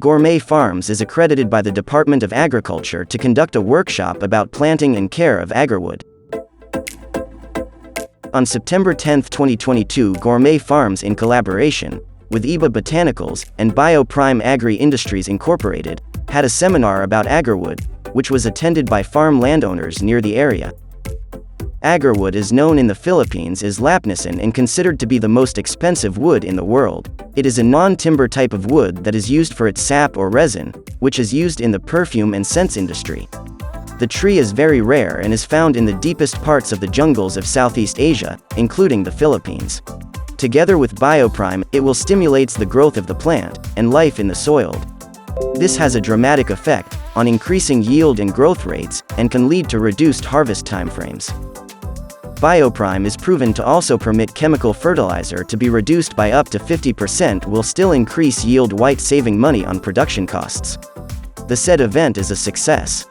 Gourmet Farms is accredited by the Department of Agriculture to conduct a workshop about planting and care of agarwood. On September 10, 2022, Gourmet Farms, in collaboration with Iba Botanicals and BioPrime Agri Industries Inc, had a seminar about agarwood, which was attended by farm landowners near the area. Agarwood is known in the Philippines as lapnisan and considered to be the most expensive wood in the world. It is a non-timber type of wood that is used for its sap or resin, which is used in the perfume and scents industry. The tree is very rare and is found in the deepest parts of the jungles of Southeast Asia, including the Philippines. Together with BioPrime, it will stimulate the growth of the plant and life in the soil. This has a dramatic effect on increasing yield and growth rates, and can lead to reduced harvest timeframes. BioPrime is proven to also permit chemical fertilizer to be reduced by up to 50% will still increase yield while saving money on production costs. The said event is a success.